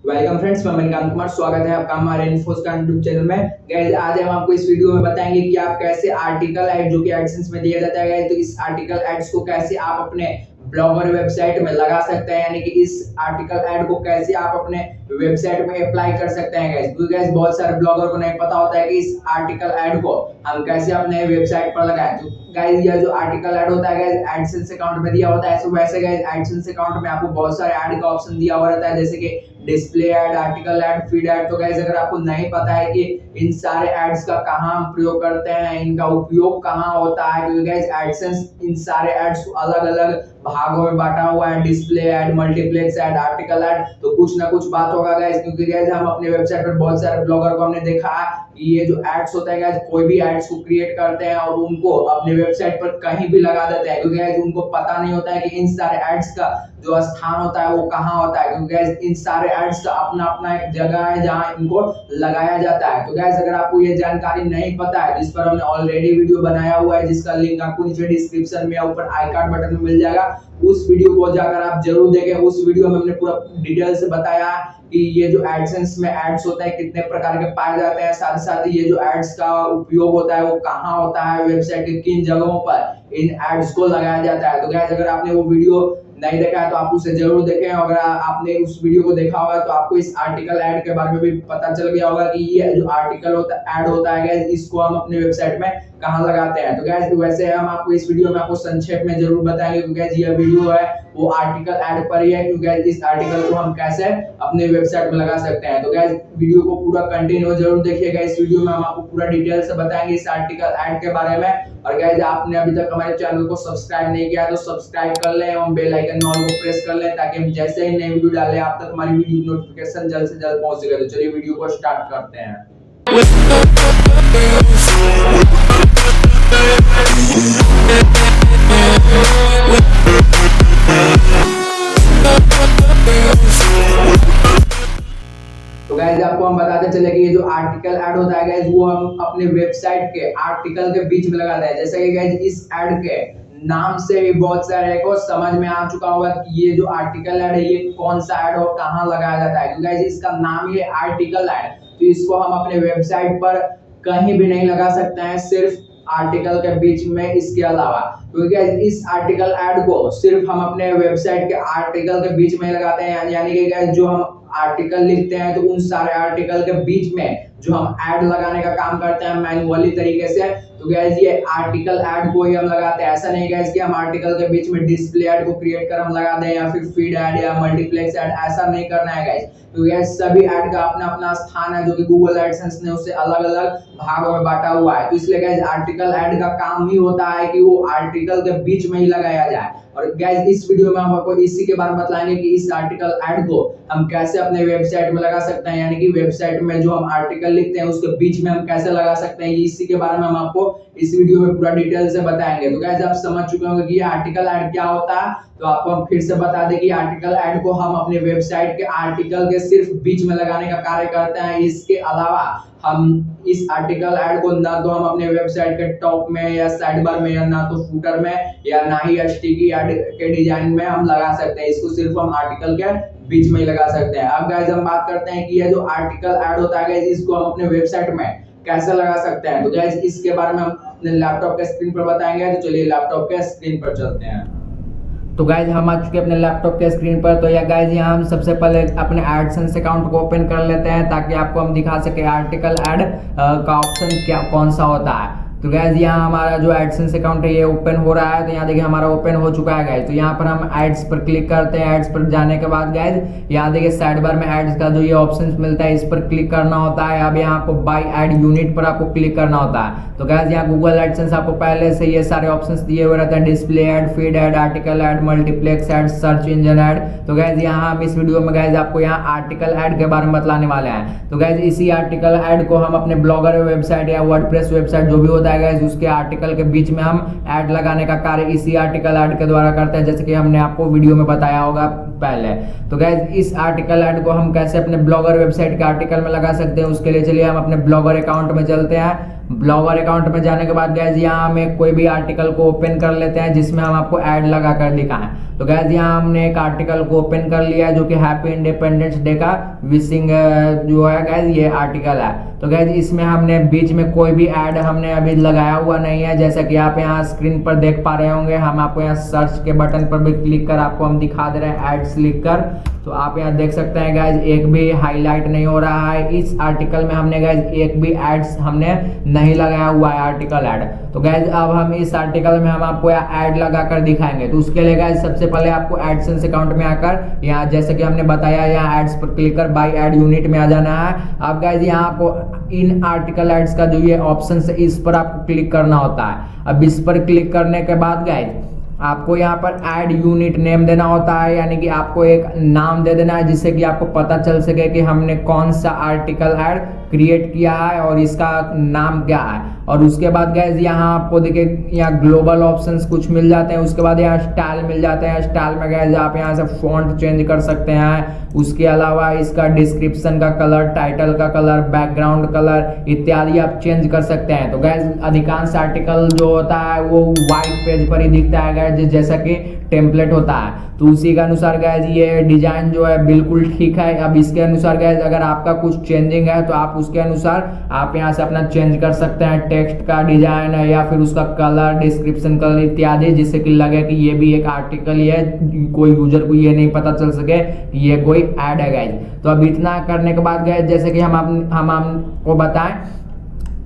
Welcome friends, मैं मणिकांत कुमार। स्वागत है आपका हमारे इन्फोस का यूट्यूब चैनल में। गाइस, आज हम आपको इस वीडियो में बताएंगे कि आप कैसे आर्टिकल ऐड जो कि एडसेंस में दिया जाता है गाइस, तो इस आर्टिकल एड्स को कैसे आप अपने ब्लॉगर वेबसाइट में लगा सकते हैं, यानी कि इस आर्टिकल ऐड को कैसे आप अपने वेबसाइट में अप्लाई कर सकते हैं गाइस। क्योंकि गाइस बहुत सारे ब्लॉगर को नहीं पता होता है कि इस आर्टिकल ऐड को हम कैसे अपने वेबसाइट पर लगाएं। तो गाइस यह जो आर्टिकल ऐड होता है गाइस एडसेंस अकाउंट में दिया होता है। तो वैसे गाइस एडसेंस अकाउंट में आपको बहुत सारे ऐड का ऑप्शन दिया हुआ रहता है, जैसे कि display ad, article add, feed add. तो गाइस अगर आपको नहीं पता है कि इन सारे एड्स का कहां हम प्रयोग करते हैं, इनका उपयोग कहां होता है, क्योंकि गाइस एडसेंस इन सारे एड्स को अलग-अलग भागों में बांटा हुआ है, display ad, multiplex add, article add. तो कुछ ना कुछ बात होगा गाइस, क्योंकि गाइस हम अपने वेबसाइट पर बहुत सारे ब्लॉगर को हमने देखा है कि ये जो एड्स होता है गाइस, कोई भी एड्स को क्रिएट करते हैं और उनको अपने वेबसाइट पर कहीं भी लगा देते हैं, क्योंकि गाइस उनको पता नहीं होता है कि इन सारे एड्स का जो स्थान होता है वो कहां होता है, क्योंकि गाइस इन सारे एड्स का अपना-अपना एक जगह है जहां इनको लगाया जाता है। तो गाइस अगर आपको ये जानकारी नहीं पता है, जिस पर हमने ऑलरेडी वीडियो बनाया हुआ है, जिसका लिंक आपको नीचे डिस्क्रिप्शन में या ऊपर आई कार्ड बटन में मिल जाएगा, उस वीडियो को जाकर आप जरूर देखें। उस वीडियो में हमने पूरा डिटेल से बताया कि ये जो एडसेंस में एड्स होता है कितने प्रकार के पाए जाते हैं, साथ साथ ये जो एड्स का उपयोग होता है वो कहां होता है, वेबसाइट के किन जगहों पर इन एड्स को लगाया जाता है। तो गाइस अगर आपने वो वीडियो नहीं देखा है तो आप उसे जरूर देखें। अगर आपने उस वीडियो को देखा होगा तो आपको इस आर्टिकल ऐड के बारे में भी पता चल गया होगा कि ये जो आर्टिकल होता ऐड होता है गाइस, इसको हम अपने वेबसाइट में कहां लगाते हैं। तो गाइस वैसे हम आपको इस वीडियो में आपको संक्षेप में जरूर बताएंगे, क्योंकि गाइस ये वीडियो है वो आर्टिकल ऐड पर ही है, क्योंकि गाइस इस आर्टिकल को हम कैसे अपने वेबसाइट में लगा सकते हैं। तो गाइस वीडियो को पूरा कंटिन्यू जरूर देखिएगा। इस वीडियो में हम आपको पूरा डिटेल से बताएंगे इस आर्टिकल ऐड के बारे में। और गाइस आपने अभी तक हमारे चैनल को सब्सक्राइब नहीं किया तो सब्सक्राइब कर लें और बेल आइकन ऑल को प्रेस कर लें, ताकि हम जैसे ही नई वीडियो डालें आप तक हमारी वीडियो नोटिफिकेशन जल्द से जल्द पहुंच सके। तो चलिए वीडियो को स्टार्ट करते हैं। तो गाइस आपको हम बताते चले कि ये जो आर्टिकल ऐड होता है गाइस, वो हम अपने वेबसाइट के आर्टिकल के बीच में लगाते हैं। जैसे कि गाइस इस ऐड के नाम से ही बहुत सारे को समझ में आ चुका होगा कि ये जो आर्टिकल ऐड है ये कौन सा ऐड और कहां लगाया जाता है। क्योंकि गाइस इसका नाम ही है आर्टिकल ऐड, तो इसको हम अपने वेबसाइट पर कहीं भी नहीं लगा सकते हैं, सिर्फ आर्टिकल के बीच में। इसके अलावा क्योंकि इस आर्टिकल ऐड को सिर्फ हम अपने वेबसाइट के आर्टिकल के बीच में लगाते हैं, यानी कि गाइस जो हम आर्टिकल लिखते हैं तो उन सारे आर्टिकल के बीच में जो हम ऐड लगाने का काम करते हैं मैन्युअली तरीके से, तो गाइस ये आर्टिकल ऐड को ही हम लगाते हैं। ऐसा नहीं गाइस कि हम आर्टिकल के बीच में डिस्प्ले ऐड को क्रिएट कर हम लगा दें या फिर फीड ऐड या मल्टीप्लेक्स ऐड, ऐसा नहीं करना है गाइस। तो गाइस सभी ऐड का अपना अपना स्थान है, जो कि गूगल एडसेंस ने उसे अलग-अलग भागों में बांटा हुआ है। तो इसलिए गाइस आर्टिकल ऐड का काम ही होता है कि वो आर्टिकल के बीच में ही लगाया जाए। और गाइस इस वीडियो में हम आपको इसी के बारे में बताएंगे कि इस आर्टिकल ऐड को हम कैसे अपने वेबसाइट में लगा सकते हैं, यानी कि वेबसाइट में जो हम आर्टिकल लिखते हैं उसके बीच में हम कैसे लगा सकते हैं, इसी के बारे में हम आपको इस वीडियो में पूरा डिटेल से बताएंगे। तो गाइस आप समझ चुके होंगे कि ये आर्टिकल ऐड क्या होता है। तो आपको हम फिर से बता दें कि आर्टिकल ऐड को हम अपने वेबसाइट के आर्टिकल के सिर्फ बीच में लगाने का कार्य करते हैं। इसके अलावा हम इस आर्टिकल ऐड को ना तो हम अपने वेबसाइट के टॉप में या साइड बार में या ना तो फूटर में या ना ही स्टिकी ऐड के डिजाइन में हम लगा सकते हैं। इसको सिर्फ हम आर्टिकल के बीच में ही लगा सकते हैं। अब गाइस हम बात करते हैं कि ये जो आर्टिकल ऐड होता है गाइस, इसको हम अपने वेबसाइट में कैसे लगा सकते हैं। तो गाइस इसके बारे में हम अपने लैपटॉप के स्क्रीन पर बताएंगे। तो चलिए लैपटॉप के स्क्रीन पर चलते हैं। तो गाइज हम आ चुके हैं अपने लैपटॉप के स्क्रीन पर। तो या गाइज यहाँ हम सबसे पहले अपने एडसेंस अकाउंट को ओपन कर लेते हैं, ताकि आपको हम दिखा सके आर्टिकल ऐड का ऑप्शन क्या कौन सा होता है। तो गाइज यहाँ हमारा जो एडसेंस अकाउंट है ये ओपन हो रहा है। तो यहाँ देखिए हमारा ओपन हो चुका है गाइज। तो यहाँ पर हम एड्स पर क्लिक करते हैं। एड्स पर जाने के बाद गाइज यहाँ देखिए साइड बार में एड्स का जो ये ऑप्शन मिलता है, इस पर क्लिक करना होता है। अब यहाँ आपको बाय एड यूनिट पर आपको क्लिक करना होता है। तो गाइज यहाँ गूगल एडसेंस आपको पहले से ये सारे ऑप्शंस दिए हुए रहते हैं, display ad, feed add, article add, multiplex add, search engine add. तो गाइज यहाँ हम इस वीडियो में गाइज आपको यहाँ आर्टिकल ऐड के बारे में बतलाने वाले हैं। तो गाइज इसी आर्टिकल ऐड को हम अपने ब्लॉगर वेबसाइट या वर्डप्रेस वेबसाइट जो भी होता है गाइज, उसके आर्टिकल के बीच में हम ऐड लगाने का कार्य इसी आर्टिकल ऐड के द्वारा करते हैं, जैसे कि हमने आपको वीडियो में बताया होगा पहले। तो गाइज इस आर्टिकल ऐड को हम कैसे अपने ब्लॉगर वेबसाइट के आर्टिकल में लगा सकते हैं, उसके लिए चलिए हम अपने ब्लॉगर अकाउंट में चलते हैं। ब्लॉगर अकाउंट में जाने के बाद गैस यहाँ हम कोई भी आर्टिकल को ओपन कर लेते हैं जिसमें हम आपको ऐड लगा कर दिखाएं। तो गैस यहाँ हमने एक आर्टिकल को ओपन कर लिया जो कि हैप्पी इंडिपेंडेंस डे का विशिंग जो है गैस ये आर्टिकल है। तो गैस इसमें हमने बीच में कोई भी ऐड हमने अभी लगाया हुआ नहीं है, जैसा कि आप यहाँ स्क्रीन पर देख पा रहे होंगे। हम आपको यहाँ सर्च के बटन पर भी क्लिक कर आपको हम दिखा दे रहे हैं एड्स लिख कर। तो आप यहाँ देख सकते हैं गैस एक भी हाईलाइट नहीं हो रहा है इस आर्टिकल में। हमने गैस एक भी एड्स हमने नहीं लगाया हुआ है आर्टिकल ऐड। तो गैस अब हम इस आर्टिकल में हम आपको यहाँ ऐड लगा कर दिखाएंगे। तो उसके लिए गैस सबसे पहले आपको एडसेंस अकाउंट में आकर यहाँ जैसे कि हमने बताया यहाँ एड्स पर क्लिक कर बाय ऐड यूनिट में आ जाना है। अब गैस यहाँ आपको इन आर्टिकल एड्स का जो ये ऑप्शन है इस पर आपको क्लिक करना होता है। अब इस पर क्लिक करने के बाद गैस आपको यहाँ पर ऐड यूनिट नेम देना होता है, यानी कि आपको एक नाम दे देना है जिससे कि आपको पता चल सके कि हमने कौन सा आर्टिकल ऐड क्रिएट किया है और इसका नाम क्या है। और उसके बाद गैस यहाँ आपको देखिए यहाँ ग्लोबल ऑप्शंस कुछ मिल जाते हैं। उसके बाद यहाँ स्टाइल मिल जाते हैं। स्टाइल में गैस आप यहाँ से फॉन्ट चेंज कर सकते हैं। उसके अलावा इसका डिस्क्रिप्शन का कलर, टाइटल का कलर, बैकग्राउंड कलर इत्यादि आप चेंज कर सकते हैं। तो गैस अधिकांश आर्टिकल जो होता है वो वाइट पेज पर ही दिखता है गैस, जैसा कि टेम्पलेट होता है। तो उसी के अनुसार गैस ये डिजाइन जो है बिल्कुल ठीक है। अब इसके अनुसार गैस अगर आपका कुछ चेंजिंग है तो आप उसके अनुसार आप यहाँ से अपना चेंज कर सकते हैं। टेक्स्ट का डिजाइन है या फिर उसका कलर, डिस्क्रिप्शन कलर इत्यादि, जिससे कि लगे कि ये भी एक आर्टिकल ही है, कोई यूजर को ये नहीं पता चल सके कि ये कोई ऐड है गैस। तो अब इतना करने के बाद गैस जैसे कि हम आपको बताएं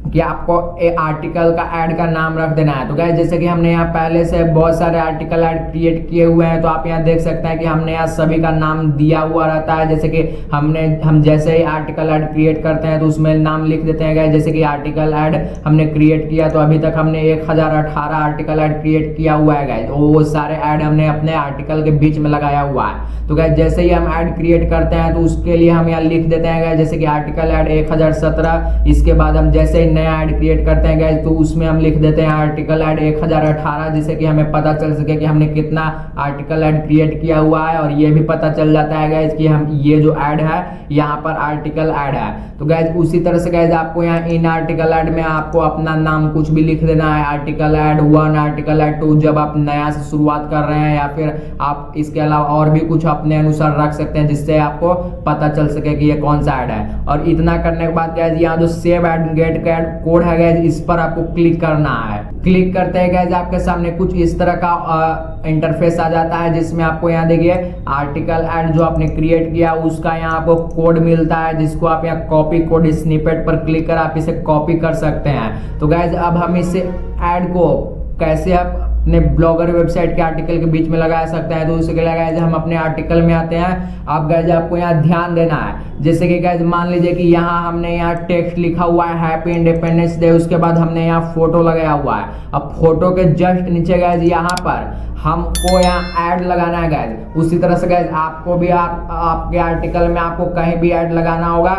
कि आपको एक आर्टिकल का ऐड का नाम रख देना है। तो गाइस जैसे कि हमने यहाँ पहले से बहुत सारे आर्टिकल ऐड क्रिएट किए हुए हैं, तो आप यहाँ देख सकते हैं कि हमने यहाँ सभी का नाम दिया हुआ रहता है। जैसे कि हम जैसे ही आर्टिकल ऐड क्रिएट करते हैं तो उसमें नाम लिख देते हैं गाइस। जैसे कि आर्टिकल ऐड हमने क्रिएट किया तो अभी तक हमने 1018 आर्टिकल ऐड क्रिएट किया हुआ है गाइस। वो सारे ऐड हमने अपने आर्टिकल के बीच में लगाया हुआ है। तो गाइस जैसे ही हम ऐड क्रिएट करते हैं तो उसके लिए हम यहाँ लिख देते हैं गाइस, जैसे कि आर्टिकल ऐड 1017। इसके बाद हम जैसे नया ऐड क्रिएट करते हैं गाइस तो उसमें हम लिख देते हैं आर्टिकल ऐड 1018, जिससे कि हमें पता चल सके कि हमने कितना आर्टिकल ऐड क्रिएट किया हुआ है। और ये भी पता चल जाता है गाइस कि हम ये जो ऐड है यहाँ पर आर्टिकल ऐड है। तो गाइस उसी तरह से गाइस आपको यहाँ इन आर्टिकल ऐड में आपको अपना नाम कुछ भी लिख देना है। आर्टिकल ऐड 1, आर्टिकल ऐड 2 जब आप नया से शुरुआत कर रहे हैं, या फिर आप इसके अलावा और भी कुछ अपने अनुसार रख सकते हैं जिससे आपको पता चल सके कि ये कौन सा ऐड है। और इतना करने के बाद गाइस यहाँ जो सेव एंड गेट का कोड है गाइस इस पर आपको क्लिक करना है। क्लिक करते हैं गाइस आपके सामने कुछ इस तरह का इंटरफेस आ जाता है, जिसमें आपको यहाँ देखिए आर्टिकल ऐड जो आपने क्रिएट किया उसका यहाँ आपको कोड मिलता है, जिसको आप यहाँ कॉपी कोड स्निपेट पर क्लिक कर आप इसे कॉपी कर सकते हैं। तो गाइस अब हम इसे ऐड को कैसे आप अपने ब्लॉगर वेबसाइट के आर्टिकल के बीच में लगा सकते हैं। तो उसके लिए गाइस हम अपने आर्टिकल में आते हैं। आप गाइस आपको यहाँ ध्यान देना है, जैसे कि गाइस मान लीजिए कि यहाँ हमने यहाँ टेक्स्ट लिखा हुआ है हैप्पी इंडिपेंडेंस डे, उसके बाद हमने यहाँ फोटो लगाया हुआ है। अब फोटो के जस्ट नीचे गाइस यहाँ पर हमको यहाँ ऐड लगाना है गाइस। उसी तरह से गाइस आपको भी आपके आर्टिकल में आपको कहीं भी ऐड लगाना होगा,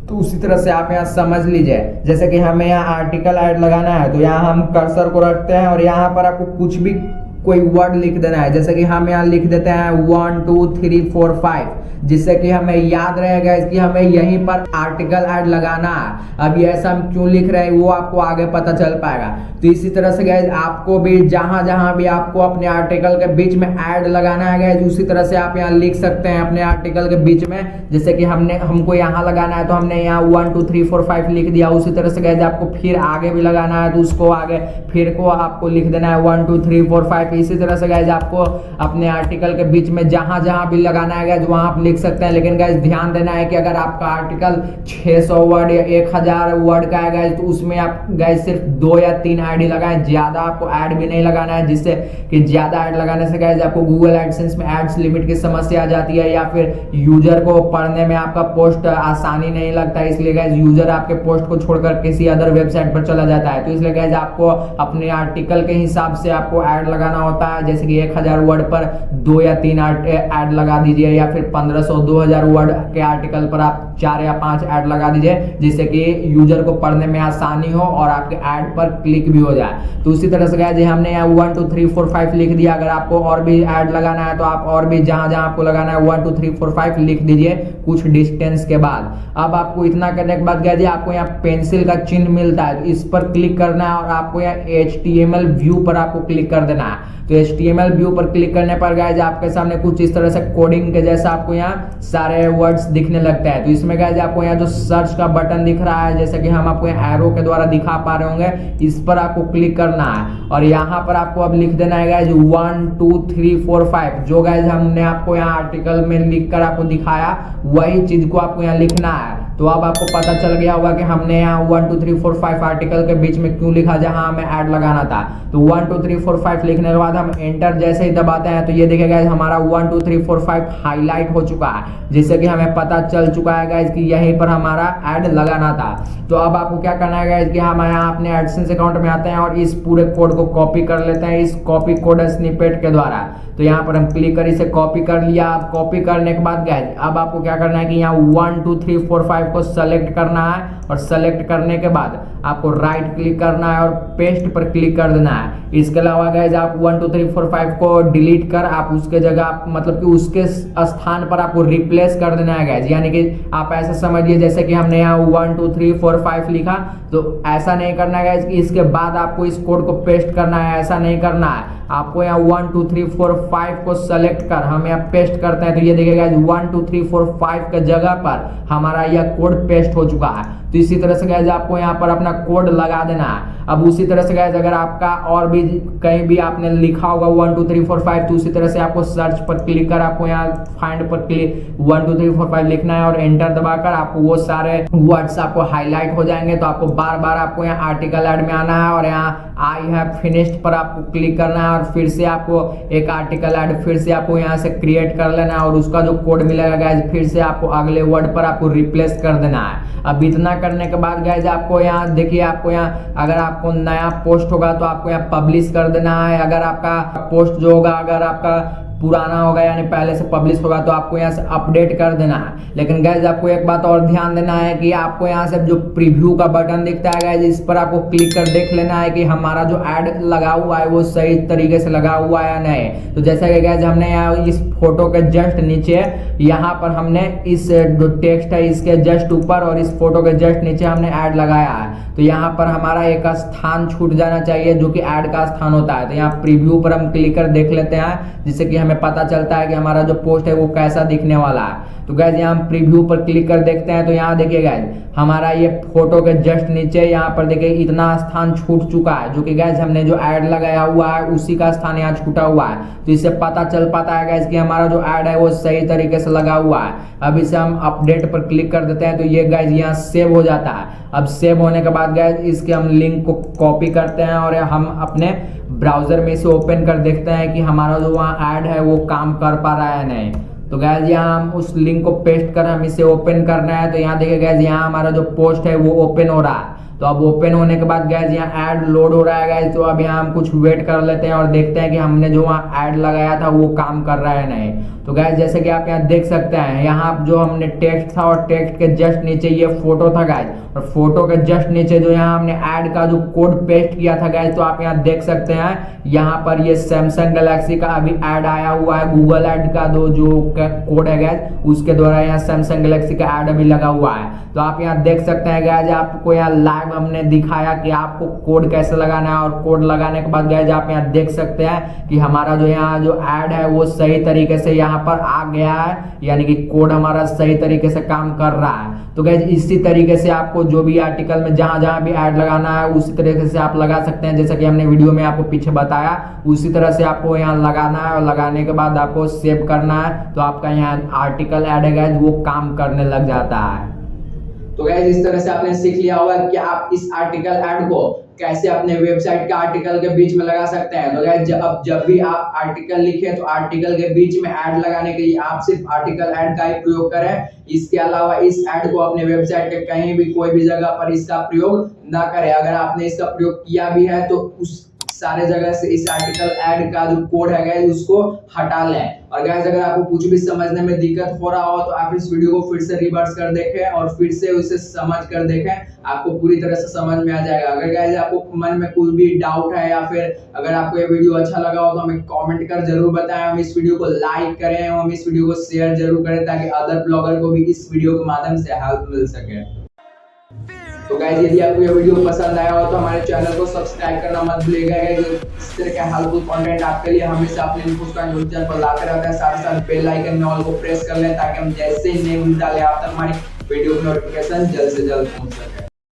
तो उसी तरह से आप यहाँ समझ लीजिए। जैसे कि हमें यहाँ आर्टिकल ऐड लगाना है तो यहाँ हम कर्सर को रखते हैं और यहाँ पर आपको कुछ भी कोई वर्ड लिख देना है। जैसे कि हम यहाँ लिख देते हैं 1 2 3 4 5, जिससे कि हमें याद रहेगा कि हमें यहीं पर आर्टिकल ऐड लगाना है। अब ये ऐसा हम क्यों लिख रहे हैं वो आपको आगे पता चल पाएगा। तो इसी तरह से गाइस आपको भी जहां जहां भी आपको अपने आर्टिकल के बीच में ऐड लगाना है गाइस, उसी तरह से आप यहाँ लिख सकते हैं अपने आर्टिकल के बीच में। जैसे कि हमको यहाँ लगाना है तो हमने यहाँ 1 2 3 4 5 लिख दिया। उसी तरह से गाइस आपको फिर आगे भी लगाना है तो उसको आगे फिर को आपको लिख देना है 1 2 3 4 5। इसी तरह से गाइस आपको अपने आर्टिकल के बीच में जहां जहां भी लगाना है गाइस वहां आप लिख सकते हैं। लेकिन गाइस ध्यान देना है कि अगर आपका आर्टिकल 600 वर्ड या 1000 वर्ड का है गाइस तो उसमें आप गाइस सिर्फ 2 या 3 आईडी लगाएं, ज्यादा आपको ऐड भी नहीं लगाना है, जिससे कि ज्यादा ऐड लगाने से गाइस आपको गूगल एडसेंस में एड्स लिमिट की समस्या आ जाती है, या फिर यूजर को पढ़ने में आपका पोस्ट आसानी नहीं लगता है। इसलिए गाइस यूजर आपके पोस्ट को छोड़कर किसी अदर वेबसाइट पर चला जाता है। तो इसलिए गाइस आपको अपने आर्टिकल के हिसाब से आपको ऐड लगाना होता है, जैसे कि 1000 वर्ड पर 2 या 3 ऐड लगा दीजिए, या फिर 1500 2000 वर्ड के आर्टिकल पर आप 4 या 5 ऐड लगा दीजिए, जिससे कि यूजर को पढ़ने में आसानी हो और आपके ऐड पर क्लिक भी हो जाए। तो उसी तरह से गाइस हमने यहाँ 1 2 3 4 5 लिख दिया। अगर आपको और भी ऐड लगाना है तो आप और भी जहां जहां आपको लगाना है 1 2 3 4 5 लिख दीजिए कुछ डिस्टेंस के बाद। अब आपको इतना करने के बाद गाइस आपको यहाँ पेंसिल का चिन्ह मिलता है, तो इस पर क्लिक करना है और आपको यहाँ HTML व्यू पर आपको क्लिक कर देना है। तो HTML व्यू पर क्लिक करने पर गाइस आपके सामने कुछ इस तरह से कोडिंग के जैसा आपको यहाँ सारे वर्ड्स दिखने लगते हैं। तो इसमें गाइस आपको यहाँ जो सर्च का बटन दिख रहा है, जैसे कि हम आपको यहाँ एरो के द्वारा दिखा पा रहे होंगे, इस पर आपको क्लिक करना है और यहाँ पर आपको अब लिख देना है गाइस 1 2 3 4 5। जो गाइस हमने आपको यहाँ आर्टिकल में लिख कर आपको दिखाया वही चीज को आपको यहाँ लिखना है। तो अब आपको पता चल गया होगा कि हमने यहाँ 1 2 3 4 5 आर्टिकल के बीच में क्यों लिखा जहां हमें ऐड लगाना था। तो 1 2 3 4 5 लिखने के बाद हम एंटर जैसे ही दबाते हैं तो ये देखिए गाइस हमारा 1 2 3 4 5 हाईलाइट हो चुका है, जिससे कि हमें पता चल चुका है गाइस कि यहीं पर हमारा ऐड लगाना था। तो अब आपको क्या करना है गाइस कि हम यहाँ अपने एडसेंस अकाउंट में आते हैं और इस पूरे कोड को कॉपी कर लेते हैं इस कॉपी कोड स्निपेट के द्वारा। तो यहाँ पर हम क्लिक कर इसे कॉपी कर लिया। अब कॉपी करने के बाद गाइस अब आपको क्या करना है कि यहाँ 1 2 3 4 5 को सेलेक्ट करना है और सेलेक्ट करने के बाद आपको राइट क्लिक करना है और पेस्ट पर क्लिक कर देना है। इसके अलावा गाइस आप 1 2 3 4 5 को डिलीट कर आप उसके जगह आप मतलब कि उसके स्थान पर आपको रिप्लेस कर देना है गाइस। यानी कि आप ऐसा समझिए जैसे कि हमने यहाँ 1 2 3 4 5 लिखा, तो ऐसा नहीं करना है गाइस कि इसके बाद आपको इस कोड को पेस्ट करना है, ऐसा नहीं करना है। आपको यहाँ 1 2 3 4 5 को सेलेक्ट कर हम यहाँ पेस्ट करते हैं। तो ये देखिए गाइस 1 2 3 4 5 के जगह पर हमारा यह कोड पेस्ट हो चुका है। तो इसी तरह से गाइस आपको यहाँ पर अपना कोड लगा देना है। अब उसी तरह से गाइस अगर आपका और भी कहीं भी आपने लिखा होगा 1 2 3 4 5, तो उसी तरह से आपको सर्च पर क्लिक कर आपको यहाँ फाइंड पर क्लिक 1 2 3 4 5 लिखना है और एंटर दबाकर आपको वो सारे वर्ड्स आपको हाईलाइट हो जाएंगे। तो आपको बार बार आपको यहाँ आर्टिकल ऐड में आना है और यहाँ आई हैव फिनिश्ड पर आपको क्लिक करना है और फिर से आपको एक आर्टिकल ऐड फिर से आपको यहाँ से क्रिएट कर लेना है और उसका जो कोड मिलेगा गाइस फिर से आपको अगले वर्ड पर आपको रिप्लेस कर देना है। अब इतना करने के बाद गाइस आपको यहाँ देखिए आपको यहाँ अगर आपको नया पोस्ट होगा तो आपको यहाँ पब्लिश कर देना है। अगर आपका पोस्ट जो होगा अगर आपका पुराना होगा यानी पहले से पब्लिश होगा तो आपको यहाँ से अपडेट कर देना है। लेकिन गाइस आपको एक बात और ध्यान देना है कि आपको यहाँ से जो प्रीव्यू का बटन दिखता है गाइस इस पर आपको क्लिक कर देख लेना है कि हमारा जो ऐड लगा हुआ है वो सही तरीके से लगा हुआ है या नहीं। तो जैसा कि गाइस हमने यहाँ इस फोटो के जस्ट नीचे यहाँ पर हमने इस जो टेक्स्ट है इसके जस्ट ऊपर और इस फोटो के जस्ट नीचे हमने ऐड लगाया है। तो यहाँ पर हमारा एक स्थान छूट जाना चाहिए जो कि ऐड का स्थान होता है। तो यहाँ प्रीव्यू पर हम क्लिक कर देख लेते हैं जिससे कि हमें पता चलता है कि हमारा जो पोस्ट है वो कैसा दिखने वाला है। तो गाइस यहाँ हम प्रीव्यू पर क्लिक कर देखते हैं तो यहाँ देखिए गाइस हमारा ये फोटो के जस्ट नीचे यहाँ पर देखिए इतना स्थान छूट चुका है जो कि गाइस हमने जो ऐड लगाया हुआ है उसी का स्थान यहाँ छूटा हुआ है। तो इससे पता चल पाता है गाइस कि हमारा जो ऐड है वो सही तरीके से लगा हुआ है। अब इसे हम अपडेट पर क्लिक कर देते हैं तो ये गाइस यहाँ सेव हो जाता है। अब सेव होने के बाद गाइस इसके हम लिंक को कॉपी करते हैं और हम अपने ब्राउजर में इसे ओपन कर देखते हैं कि हमारा जो वहाँ ऐड है वो काम कर पा रहा है नहीं। तो गाइस यहाँ हम उस लिंक को पेस्ट कर हम इसे ओपन करना है। तो यहाँ देखिए गाइस यहाँ हमारा जो पोस्ट है वो ओपन हो रहा है। तो अब ओपन होने के बाद गाइस यहाँ ऐड लोड हो रहा है गाइस। तो अब यहाँ हम कुछ वेट कर लेते हैं और देखते हैं कि हमने जो वहाँ ऐड लगाया था वो काम कर रहा है नहीं। तो गाइस जैसे कि आप यहाँ देख सकते हैं यहाँ जो हमने टेक्स्ट था और टेक्स्ट के जस्ट नीचे ये फोटो था गाइस और फोटो के जस्ट नीचे जो यहाँ हमने ऐड का जो कोड पेस्ट किया था गाइस। तो आप यहाँ देख सकते हैं यहाँ पर ये सैमसंग गैलेक्सी का अभी ऐड आया हुआ है। गूगल ऐड का जो कोड है गाइस उसके द्वारा यहाँ सैमसंग गैलेक्सी का ऐड अभी लगा हुआ है। तो आप यहाँ देख सकते हैं गाइस आपको यहाँ लाइव हमने दिखाया कि आपको कोड कैसे लगाना है और कोड लगाने के बाद गाइस आप यहाँ देख सकते हैं कि हमारा जो यहाँ जो ऐड है वो सही तरीके से यहाँ पर आ गया है, यानी कि कोड हमारा सही तरीके से काम कर रहा है। तो गाइस इसी तरीके से आपको जो भी आर्टिकल में जहां जहां भी ऐड लगाना है उसी तरीके से आप लगा सकते हैं। जैसा कि हमने वीडियो में आपको पीछे बताया उसी तरह से आपको यहाँ लगाना है और लगाने के बाद आपको सेव करना है। तो आपका यहाँ आर्टिकल ऐड है गाइस वो काम करने लग जाता है। तो गाइस इस तरह से आपने सीख लिया होगा कि आप इस आर्टिकल ऐड को कैसे अपने वेबसाइट के आर्टिकल के बीच में लगा सकते हैं। तो गाइस जब भी आप आर्टिकल लिखें तो आर्टिकल के बीच में ऐड लगाने के लिए आप सिर्फ आर्टिकल ऐड का ही प्रयोग करें। इसके अलावा इस ऐड को अपने वेबसाइट के कहीं भी कोई भी जगह पर इसका प्रयोग ना करें। अगर आपने इसका प्रयोग किया भी है तो उस सारे जगह से इस आर्टिकल ऐड का जो कोड है गाइस उसको हटा लें। और गाइस अगर आपको कुछ भी समझने में दिक्कत हो रहा हो तो आप इस वीडियो को फिर से रिवर्स कर देखें और फिर से उसे समझ कर देखें, आपको पूरी तरह से समझ में आ जाएगा। अगर गाइस आपको मन में कोई भी डाउट है या फिर अगर आपको ये वीडियो अच्छा लगा हो तो हमें कमेंट कर जरूर बताएं। हम इस वीडियो को लाइक करें, हम इस वीडियो को शेयर जरूर करें ताकि अदर ब्लॉगर को भी इस वीडियो के माध्यम से हेल्प मिल सके। तो गाइस यदि आपको ये वीडियो पसंद आया हो तो हमारे चैनल को सब्सक्राइब करना मत भूलिएगा गाइस। इस तरह का हेल्पफुल कंटेंट आपके लिए हमेशा अपने इन्फोस्कान यूट्यूब चैनल पर लाते रहते हैं। साथ ही साथ बेल आइकन में ऑल को प्रेस कर लें ताकि हम जैसे ही नई वीडियो डालें आप तक हमारी वीडियो की नोटिफिकेशन जल्द से जल्द पहुंच सके।